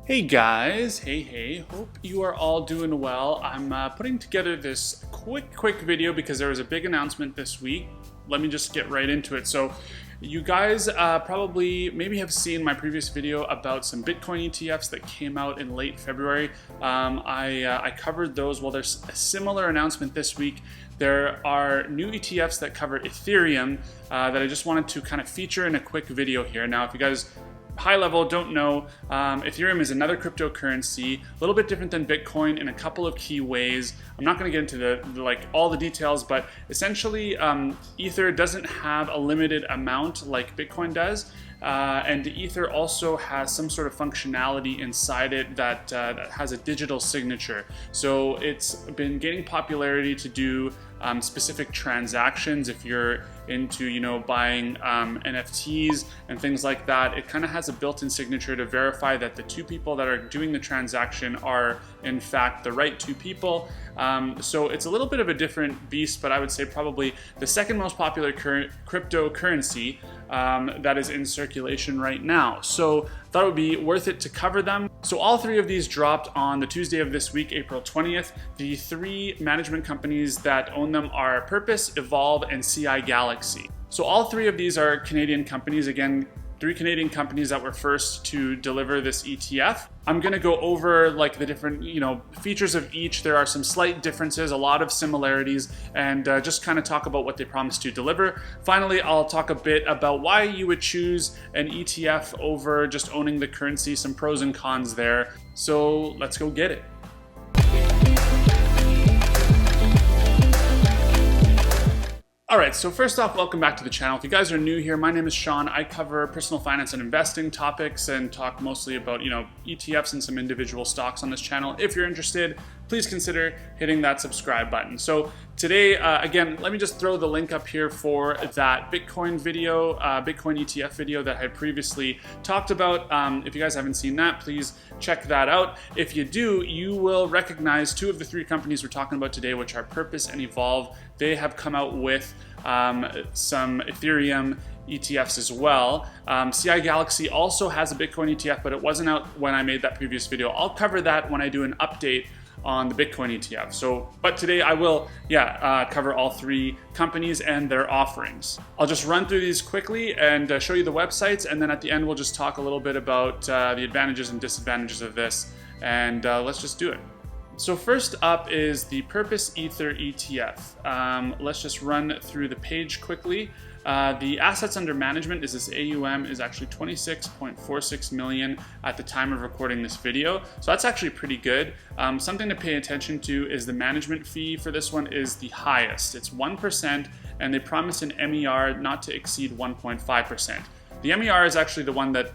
Hey guys, hey, hope you are all doing well. I'm putting together this quick video because there was a big announcement this week. Let me just get right into it. So you guys probably maybe have seen my previous video about some Bitcoin ETFs that came out in late February. I covered those. Well, there's a similar announcement this week. There are new ETFs that cover Ethereum that I just wanted to kind of feature in a quick video here. Now, if you guys high level don't know, Ethereum is another cryptocurrency, a little bit different than Bitcoin in a couple of key ways. I'm not going to get into all the details, but essentially Ether doesn't have a limited amount like Bitcoin does. And Ether also has some sort of functionality inside it that has a digital signature. So it's been gaining popularity to do specific transactions. If you're into buying NFTs and things like that, it kind of has a built-in signature to verify that the two people that are doing the transaction are in fact the right two people. So it's a little bit of a different beast, but I would say probably the second most popular cryptocurrency that is in circulation right now. So I thought it would be worth it to cover them. So all three of these dropped on the Tuesday of this week, April 20th. The three management companies that own them are Purpose, Evolve, and CI Galaxy. So all three of these are Canadian companies. Again, three Canadian companies that were first to deliver this ETF. I'm going to go over the different features of each. There are some slight differences, a lot of similarities, and just kind of talk about what they promise to deliver. Finally, I'll talk a bit about why you would choose an ETF over just owning the currency, some pros and cons there. So let's go get it. All right, so first off, welcome back to the channel. If you guys are new here, my name is Sean. I cover personal finance and investing topics and talk mostly about, ETFs and some individual stocks on this channel. If you're interested, please consider hitting that subscribe button. So today, again, let me just throw the link up here for that Bitcoin video, Bitcoin ETF video that I previously talked about. If you guys haven't seen that, please check that out. If you do, you will recognize two of the three companies we're talking about today, which are Purpose and Evolve. They have come out with some Ethereum ETFs as well. CI Galaxy also has a Bitcoin ETF, but it wasn't out when I made that previous video. I'll cover that when I do an update on the Bitcoin ETF. But today I will, cover all three companies and their offerings. I'll just run through these quickly and show you the websites, and then at the end we'll just talk a little bit about the advantages and disadvantages of this, and let's just do it. So first up is the Purpose Ether ETF. Let's just run through the page quickly. The assets under management is this AUM is actually 26.46 million at the time of recording this video. So that's actually pretty good. Something to pay attention to is the management fee for this one is the highest. It's 1%, and they promise an MER not to exceed 1.5%. The MER is actually the one that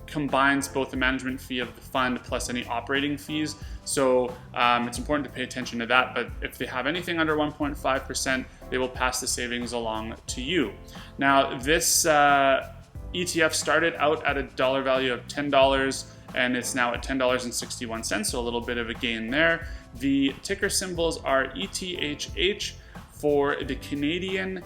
combines both the management fee of the fund plus any operating fees. So it's important to pay attention to that, but if they have anything under 1.5%, they will pass the savings along to you. Now, this ETF started out at a dollar value of $10, and it's now at $10.61, so a little bit of a gain there. The ticker symbols are ETHH for the Canadian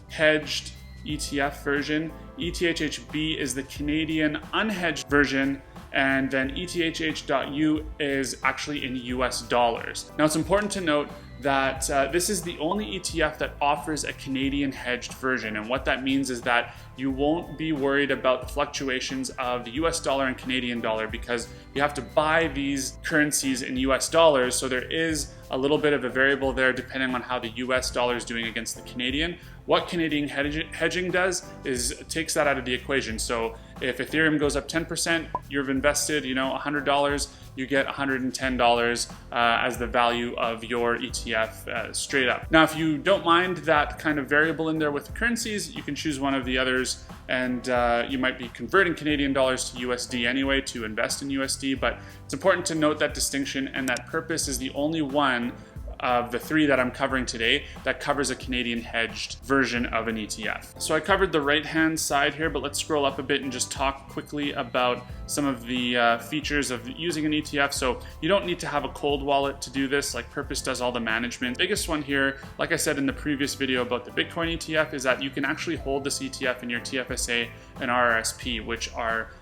hedged ETF version. ETHX.B is the Canadian unhedged version, and then ethh.U is actually in US dollars. Now, it's important to note that this is the only ETF that offers a Canadian hedged version, and what that means is that you won't be worried about the fluctuations of the US dollar and Canadian dollar because you have to buy these currencies in US dollars, so there is a little bit of a variable there depending on how the US dollar is doing against the Canadian. What Canadian hedging does is it takes that out of the equation. So if Ethereum goes up 10%, you've invested, $100, you get $110 as the value of your ETF straight up. Now, if you don't mind that kind of variable in there with the currencies, you can choose one of the others, and you might be converting Canadian dollars to USD anyway to invest in USD, but it's important to note that distinction, and that Purpose is the only one of the three that I'm covering today that covers a Canadian hedged version of an ETF. So I covered the right-hand side here, but let's scroll up a bit and just talk quickly about some of the features of using an ETF. So you don't need to have a cold wallet to do this, like Purpose does all the management. Biggest one here, like I said in the previous video about the Bitcoin ETF, is that you can actually hold this ETF in your TFSA and RRSP, which are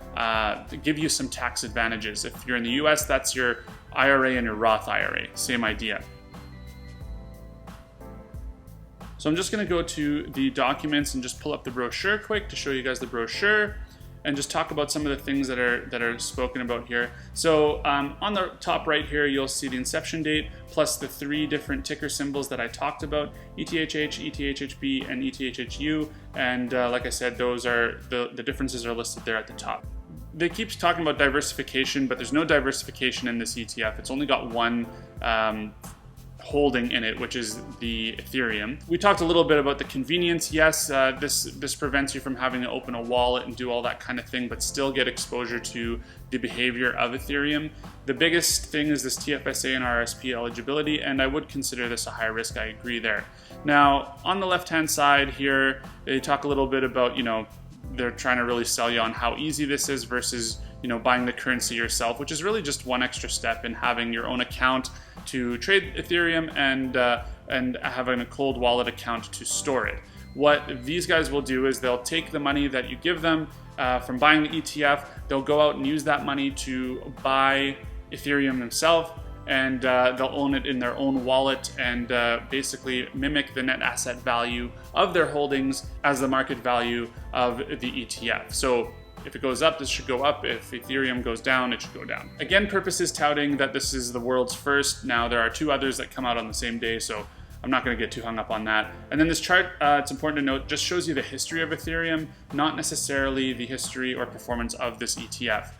give you some tax advantages. If you're in the US, that's your IRA and your Roth IRA, same idea. So I'm just going to go to the documents and just pull up the brochure quick to show you guys the brochure and just talk about some of the things that are spoken about here. So on the top right here, you'll see the inception date plus the 3 different ticker symbols that I talked about: ETHH, ETHX.B, and ETHX.U. And like I said, those are the differences are listed there at the top. They keep talking about diversification, but there's no diversification in this ETF. It's only got one holding in it, which is the Ethereum. We talked a little bit about the convenience. Yes, this prevents you from having to open a wallet and do all that kind of thing, but still get exposure to the behavior of Ethereum. The biggest thing is this TFSA and RSP eligibility, and I would consider this a high risk. I agree there. Now, on the left-hand side here, they talk a little bit about, they're trying to really sell you on how easy this is versus, buying the currency yourself, which is really just one extra step in having your own account to trade Ethereum and having a cold wallet account to store it. What these guys will do is they'll take the money that you give them from buying the ETF, they'll go out and use that money to buy Ethereum themselves, and they'll own it in their own wallet and basically mimic the net asset value of their holdings as the market value of the ETF. So if it goes up, this should go up. If Ethereum goes down, it should go down. Again, Purpose is touting that this is the world's first. Now, there are 2 others that come out on the same day, so I'm not going to get too hung up on that. And then this chart, it's important to note, just shows you the history of Ethereum, not necessarily the history or performance of this ETF,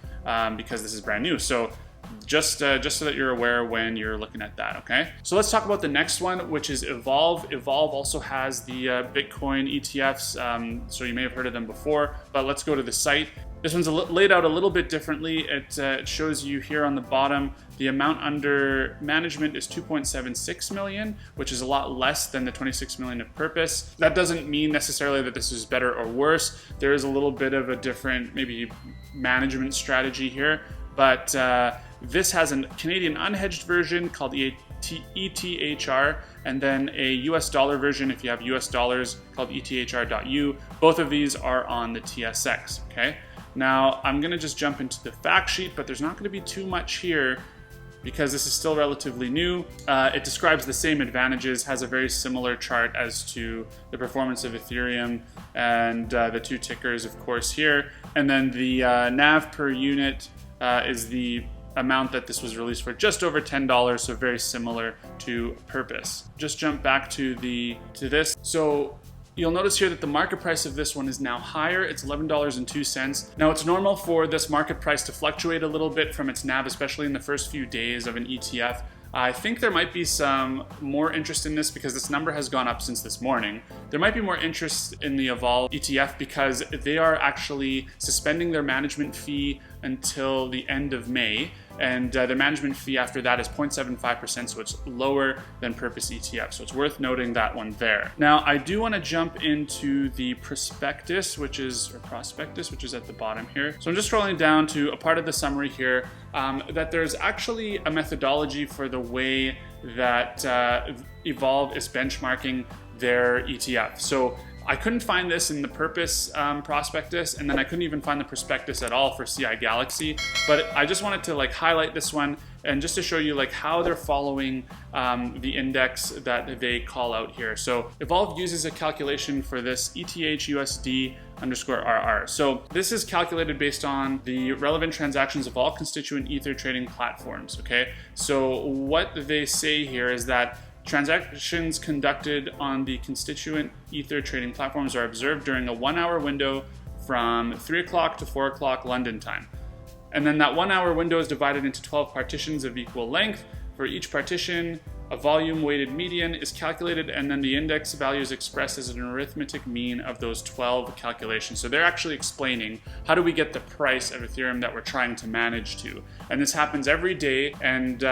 because this is brand new. So just so that you're aware when you're looking at that, okay? So let's talk about the next one, which is Evolve. Evolve also has the Bitcoin ETFs, so you may have heard of them before, but let's go to the site. This one's laid out a little bit differently. It shows you here on the bottom, the amount under management is 2.76 million, which is a lot less than the 26 million of Purpose. That doesn't mean necessarily that this is better or worse. There is a little bit of a different, maybe, management strategy here, but this has a Canadian unhedged version called the ETHR, and then a US dollar version, if you have US dollars, called ethr.u. Both of these are on the TSX, okay? Now, I'm gonna just jump into the fact sheet, but there's not gonna be too much here because this is still relatively new. It describes the same advantages, has a very similar chart as to the performance of Ethereum and the 2 tickers, of course, here. And then the NAV per unit is the amount that this was released for, just over $10, so very similar to Purpose. Just jump back to this. So you'll notice here that the market price of this one is now higher. It's $11.02. Now, it's normal for this market price to fluctuate a little bit from its NAV, especially in the first few days of an ETF. I think there might be some more interest in this because this number has gone up since this morning. There might be more interest in the Evolve ETF because they are actually suspending their management fee until the end of May, and their management fee after that is 0.75%, so it's lower than Purpose ETF. So it's worth noting that one there. Now, I do want to jump into the prospectus, which is at the bottom here. So I'm just scrolling down to a part of the summary here, that there's actually a methodology for the way that Evolve is benchmarking their ETF. So I couldn't find this in the Purpose prospectus, and then I couldn't even find the prospectus at all for CI Galaxy. But I just wanted to highlight this one and just to show you how they're following the index that they call out here. So Evolve uses a calculation for this ETHUSD_RR. So this is calculated based on the relevant transactions of all constituent Ether trading platforms, okay? So what they say here is that transactions conducted on the constituent Ether trading platforms are observed during a 1-hour window from 3 o'clock to 4 o'clock London time. And then that 1-hour window is divided into 12 partitions of equal length. For each partition, a volume weighted median is calculated, and then the index value is expressed as an arithmetic mean of those 12 calculations. So they're actually explaining how do we get the price of Ethereum that we're trying to manage to. And this happens every day, and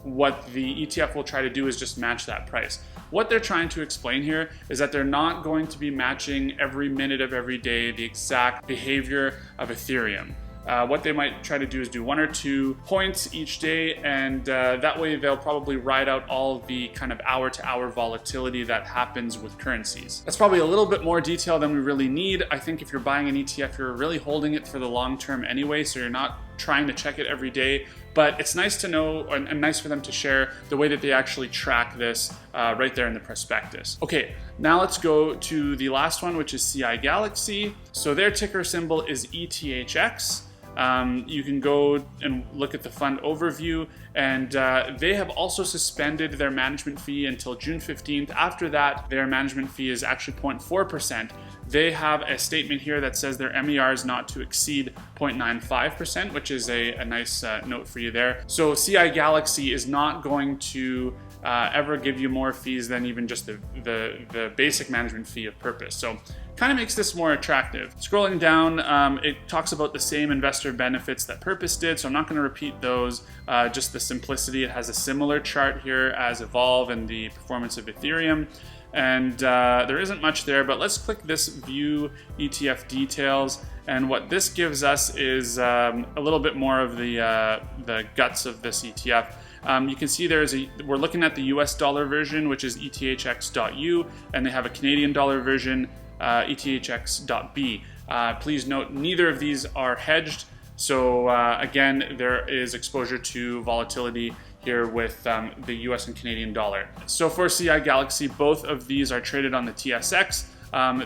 what the ETF will try to do is just match that price. What they're trying to explain here is that they're not going to be matching every minute of every day the exact behavior of Ethereum. what they might try to do is do 1 or 2 points each day, and that way they'll probably ride out all the kind of hour-to-hour volatility that happens with currencies. That's probably a little bit more detail than we really need. I think if you're buying an ETF, you're really holding it for the long term anyway, so you're not trying to check it every day. But it's nice to know and nice for them to share the way that they actually track this right there in the prospectus. Okay, now let's go to the last one, which is CI Galaxy. So their ticker symbol is ETHX. You can go and look at the fund overview, and they have also suspended their management fee until June 15th. After that, their management fee is actually 0.4%. They have a statement here that says their MER is not to exceed 0.95%, which is a nice note for you there. So CI Galaxy is not going to ever give you more fees than even just the basic management fee of Purpose. So kind of makes this more attractive. Scrolling down, it talks about the same investor benefits that Purpose did, so I'm not going to repeat those, just the simplicity. It has a similar chart here as Evolve and the performance of Ethereum. And there isn't much there, but let's click this View ETF Details. And what this gives us is a little bit more of the guts of this ETF. You can see we're looking at the US dollar version, which is ETHX.U, and they have a Canadian dollar version, ethx.B. Please note, neither of these are hedged. So again, there is exposure to volatility here with the US and Canadian dollar. So for CI Galaxy, both of these are traded on the TSX.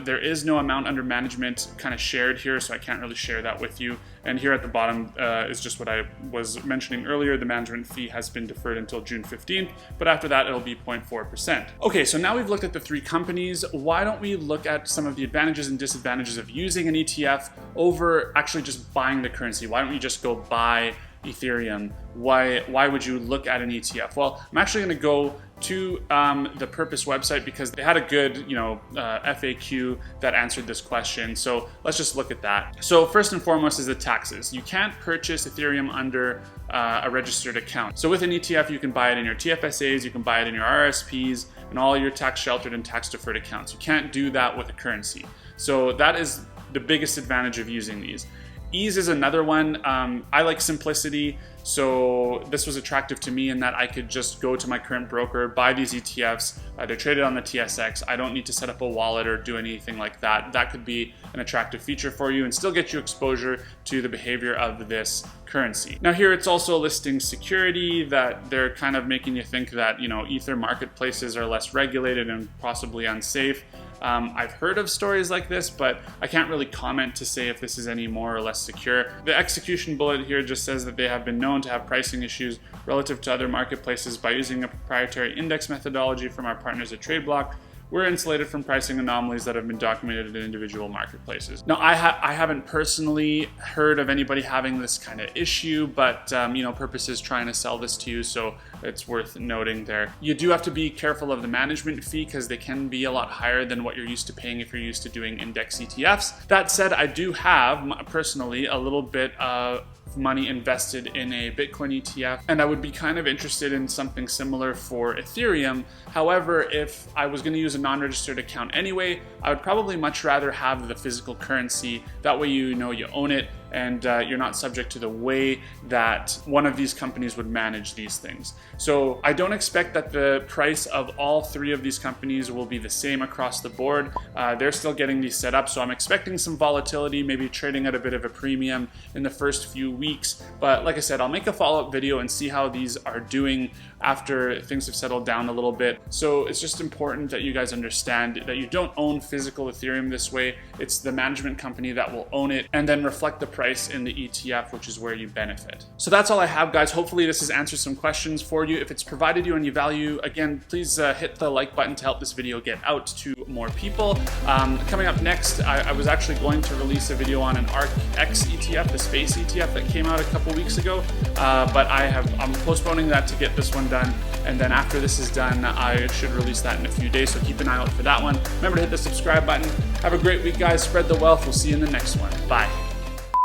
There is no amount under management kind of shared here, so I can't really share that with you. And here at the bottom is just what I was mentioning earlier. The management fee has been deferred until June 15th, but after that it'll be 0.4%. Okay, so now we've looked at the 3 companies. Why don't we look at some of the advantages and disadvantages of using an ETF over actually just buying the currency? Why don't you just go buy Ethereum? Why would you look at an ETF? Well, I'm actually going to go to the Purpose website because they had a good, FAQ that answered this question. So let's just look at that. So first and foremost is the taxes. You can't purchase Ethereum under a registered account. So with an ETF, you can buy it in your TFSAs, you can buy it in your RSPs, and all your tax sheltered and tax deferred accounts. You can't do that with a currency. So that is the biggest advantage of using these. Ease is another one. I like simplicity, so this was attractive to me in that I could just go to my current broker, buy these ETFs. They're traded on the TSX. I don't need to set up a wallet or do anything like that. That could be an attractive feature for you and still get you exposure to the behavior of this currency. Now here it's also listing security, that they're kind of making you think that Ether marketplaces are less regulated and possibly unsafe. I've heard of stories like this, but I can't really comment to say if this is any more or less secure. The execution bullet here just says that they have been known to have pricing issues relative to other marketplaces by using a proprietary index methodology from our partners at TradeBlock. We're insulated from pricing anomalies that have been documented in individual marketplaces. Now, I haven't personally heard of anybody having this kind of issue, but Purpose is trying to sell this to you, so it's worth noting there. You do have to be careful of the management fee because they can be a lot higher than what you're used to paying if you're used to doing index ETFs. That said, I do have personally a little bit of money invested in a Bitcoin ETF, and I would be kind of interested in something similar for Ethereum. However, if I was going to use a non-registered account anyway, I would probably much rather have the physical currency. That way you own it, and you're not subject to the way that one of these companies would manage these things. So I don't expect that the price of all 3 of these companies will be the same across the board. They're still getting these set up, so I'm expecting some volatility, maybe trading at a bit of a premium in the first few weeks. But like I said, I'll make a follow-up video and see how these are doing after things have settled down a little bit. So it's just important that you guys understand that you don't own physical Ethereum this way. It's the management company that will own it and then reflect the price in the ETF, which is where you benefit. So that's all I have, guys. Hopefully this has answered some questions for you. If it's provided you any value, again, please hit the like button to help this video get out to more people. Coming up next, I was actually going to release a video on an ETHX etf, the space ETF that came out a couple weeks ago, but I'm postponing that to get this one done, and then after this is done, I should release that in a few days, so keep an eye out for that one. Remember to hit the subscribe button. Have a great week, guys. Spread the wealth. We'll see you in the next one. Bye.